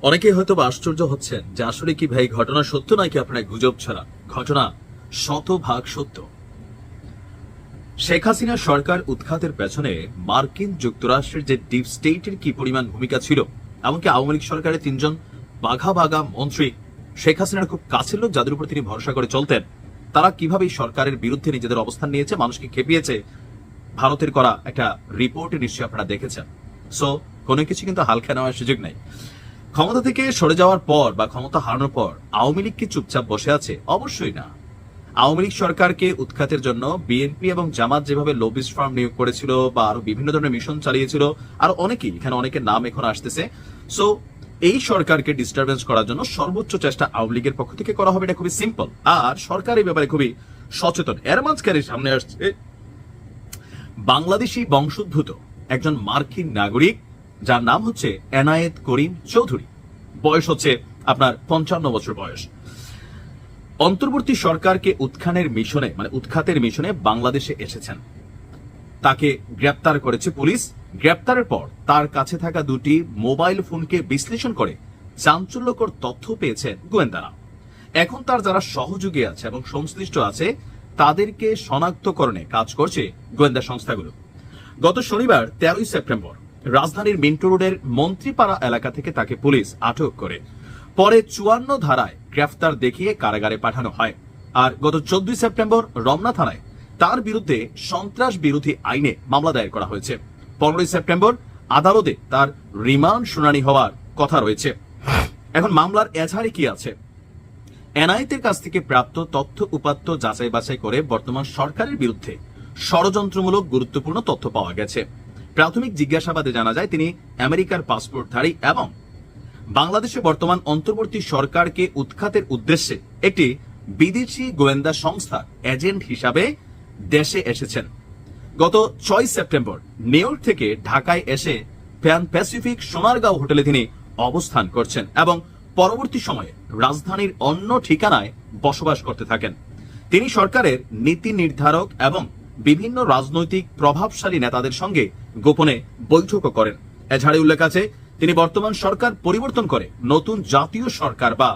অনেকেই হয়তো আশ্চর্য হচ্ছেন যে আসলে কি ভাই ঘটনা সত্য নাকি আপনার গুজব ছাড়া। ঘটনা শতভাগ সত্য। শেখ হাসিনা সরকার উৎখাতের পেছনে মার্কিন যুক্তরাষ্ট্রের যে ডিপ স্টেটের কি পরিমাণ ভূমিকা ছিল, এমনকি আওয়ামী লীগ সরকারের 3 জন বাঘা বাঘা মন্ত্রী শেখ হাসিনার খুব কাছের লোক, যাদের উপর তিনি ভরসা করে চলতেন, তারা কিভাবে সরকারের বিরুদ্ধে নিজেদের অবস্থান নিয়েছে, মানুষকে খেপিয়েছে। ভারতের করা একটা রিপোর্টে নিশ্চয়ই আপনারা দেখেছেন। সো কোনো কিছু কিন্তু হালকা নেওয়ার সুযোগ নাই। ক্ষমতা থেকে সরে যাওয়ার পর বা ক্ষমতা হারানোর পর আওয়ামী লীগ কি চুপচাপ বসে আছে? অবশ্যই না। আওয়ামী লীগ সরকারকে উৎখাতের জন্য বিএনপি এবং জামাত যেভাবে লবিস্ট ফার্ম নিয়োগ করেছিল বা আরো বিভিন্ন ধরনের মিশন চালিয়েছিল, আর অনেকেই, এখানে অনেকের নাম এখন আসতেছে। সো এই সরকারকে ডিস্টারবেন্স করার জন্য সর্বোচ্চ চেষ্টা আওয়ামী লীগের পক্ষ থেকে করা হবে, এটা খুবই সিম্পল। আর সরকার এই ব্যাপারে খুবই সচেতন। এর মাঝখানে সামনে আসছে বাংলাদেশি বংশোদ্ভূত একজন মার্কিন নাগরিক, যার নাম হচ্ছে এনায়েত করিম চৌধুরী। বয়স হচ্ছে আপনার 55 বছর বয়স। অন্তর্বর্তী সরকারকে উৎখাতের মিশনে বাংলাদেশে এসেছেন। তাকে গ্রেপ্তার করেছে পুলিশ। গ্রেপ্তারের পর তার কাছে থাকা 2টি মোবাইল ফোনকে বিশ্লেষণ করে চাঞ্চল্যকর তথ্য পেয়েছেন গোয়েন্দারা। এখন তার যারা সহযোগী আছে এবং সংশ্লিষ্ট আছে, তাদেরকে শনাক্তকরণে কাজ করছে গোয়েন্দা সংস্থাগুলো। গত শনিবার 13 সেপ্টেম্বর রাজধানীর মিন্টো রোডের মন্ত্রীপাড়া এলাকা থেকে তাকে পুলিশ আটক করে পরে 54 ধারায় গ্রেফতার দেখিয়ে কারাগারে পাঠানো হয়। আর গত 14 সেপ্টেম্বর রমনা থানায় তার বিরুদ্ধে সন্ত্রাস বিরোধী আইনে মামলা দায়ের করা হয়েছে। 15 সেপ্টেম্বর আদালতে তার রিমান্ড শুনানি হওয়ার কথা রয়েছে। এখন মামলার এজাহারে কি আছে? এনআইতের কাছ থেকে প্রাপ্ত তথ্য উপাত্ত যাচাই বাছাই করে বর্তমান সরকারের বিরুদ্ধে ষড়যন্ত্রমূলক গুরুত্বপূর্ণ তথ্য পাওয়া গেছে। প্রাথমিক জিজ্ঞাসাবাদে জানা যায় তিনি আমেরিকার পাসপোর্টধারী এবং বাংলাদেশে বর্তমান অন্তর্বর্তী সরকারকে উৎখাতের উদ্দেশ্যে একটি বিদেশি গোয়েন্দা সংস্থার এজেন্ট হিসাবে দেশে এসেছেন। গত 6 সেপ্টেম্বর নিউ ইয়র্ক থেকে ঢাকায় এসে প্যান প্যাসিফিক সোনারগাঁও হোটেলে তিনি অবস্থান করছেন এবং পরবর্তী সময়ে রাজধানীর অন্য ঠিকানায় বসবাস করতে থাকেন। তিনি সরকারের নীতি নির্ধারক এবং বিভিন্ন রাজনৈতিক প্রভাবশালী নেতাদের সঙ্গে গোপনে বৈঠকও করেন। এছাড়া উল্লেখ আছে তিনি বর্তমান সরকার পরিবর্তন করে নতুন জাতীয় সরকার বা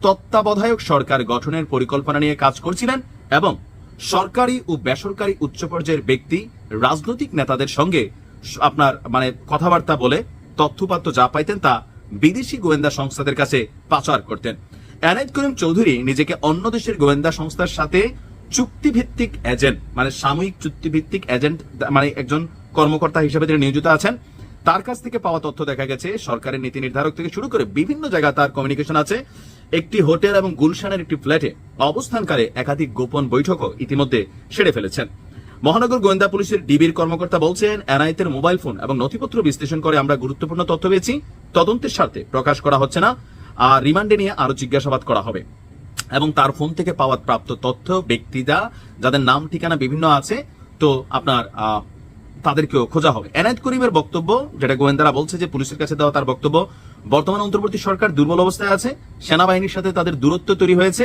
তত্ত্বাবধায়ক সরকার গঠনের পরিকল্পনা নিয়ে কাজ করছিলেন এবং সরকারি ও বেসরকারি উচ্চ পর্যায়ের ব্যক্তি, রাজনৈতিক নেতাদের সঙ্গে কথাবার্তা বলে তথ্যপাত্র যা পাইতেন তা বিদেশি গোয়েন্দা সংস্থাদের কাছে পাচার করতেন। এনায়েত করিম চৌধুরী নিজেকে অন্য দেশের গোয়েন্দা সংস্থার সাথে চুক্তিভিত্তিক এজেন্ট, সাময়িক চুক্তিভিত্তিক এজেন্ট, একজন কর্মকর্তা হিসেবে তিনি নিয়োজিত আছেন। তার কাছ থেকে পাওয়া তথ্য দেখা গেছে সরকারের নীতি নির্ধারক থেকে শুরু করে বিভিন্ন জায়গায় তার কমিউনিকেশন আছে। একটি হোটেল এবং গুলশানের একটি ফ্ল্যাটে অবস্থানকালে একাধিক গোপন বৈঠকও ইতিমধ্যে সেরে ফেলেছেন। মহানগর গোয়েন্দা পুলিশের ডিবির কর্মকর্তা বলছেন, এনআইতের মোবাইল ফোন এবং নথিপত্র বিশ্লেষণ করে আমরা গুরুত্বপূর্ণ তথ্য পেয়েছি। তদন্তের স্বার্থে প্রকাশ করা হচ্ছে না, আর রিমান্ডে নিয়ে আরো জিজ্ঞাসাবাদ করা হবে এবং তার ফোন থেকে পাওয়া প্রাপ্ত তথ্য, ব্যক্তিরা যাদের নাম ঠিকানা বিভিন্ন আছে, তো তাদেরকেও খোঁজা হবে। এনায়েত করিমের বক্তব্য, যেটা গোয়েন্দারা বলছে যে পুলিশের কাছে দেওয়া তার বক্তব্য, বর্তমান অন্তর্বর্তী সরকার দুর্বল অবস্থায় আছে, সেনাবাহিনীর সাথে তাদের দূরত্ব তৈরি হয়েছে।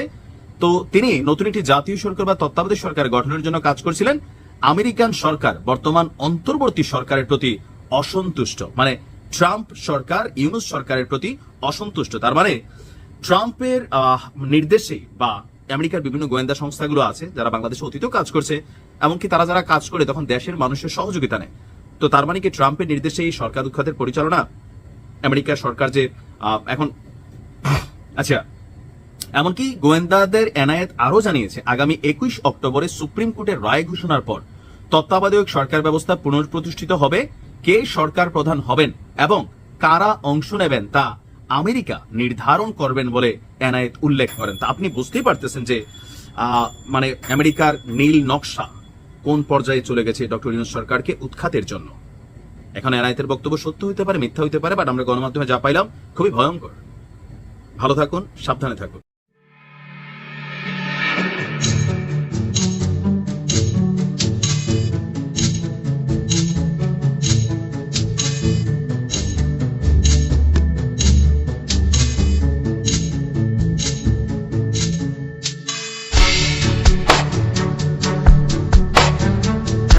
তো তিনি নতুন একটি জাতীয় সরকার বা তত্ত্বাবধায়ক সরকার গঠনের জন্য কাজ করছিলেন। আমেরিকান সরকার বর্তমান অন্তর্বর্তী সরকারের প্রতি অসন্তুষ্ট, ট্রাম্প সরকার ইউনূস সরকারের প্রতি অসন্তুষ্ট। তার ট্রাম্পের নির্দেশে বা আমেরিকার বিভিন্ন গোয়েন্দা সংস্থাগুলো আছে যারা বাংলাদেশে অতীতেও কাজ করছে, এমনকি তারা যারা কাজ করে তখন দেশের মানুষের সহযোগিতা নেয়। তো তার কি ট্রাম্পের নির্দেশে এই সরকার উৎখাতের পরিচালনা আমেরিকার সরকার যে এখন এমনকি গোয়েন্দাদের এনায়েত আরো জানিয়েছে আগামী 21 অক্টোবরে সুপ্রিম কোর্টের রায় ঘোষণার পর তত্ত্বাবধায়ক সরকার ব্যবস্থা পুনঃপ্রতিষ্ঠিত হবে। কে সরকার প্রধান হবেন এবং কারা অংশ নেবেন তা আমেরিকা নির্ধারণ করবেন বলে এনায়েত উল্লেখ করেন। তা আপনি বুঝতেই পারতেছেন যে আমেরিকার নীল নকশা কোন পর্যায়ে চলে গেছে ডক্টর ইউনূস সরকারকে উৎখাতের জন্য। এখন এনায়েতের বক্তব্য সত্য হতে পারে, মিথ্যা হতে পারে, বাট আমরা গণমাধ্যমে যা পাইলাম খুবই ভয়ঙ্কর। ভালো থাকুন, সাবধানে থাকুন।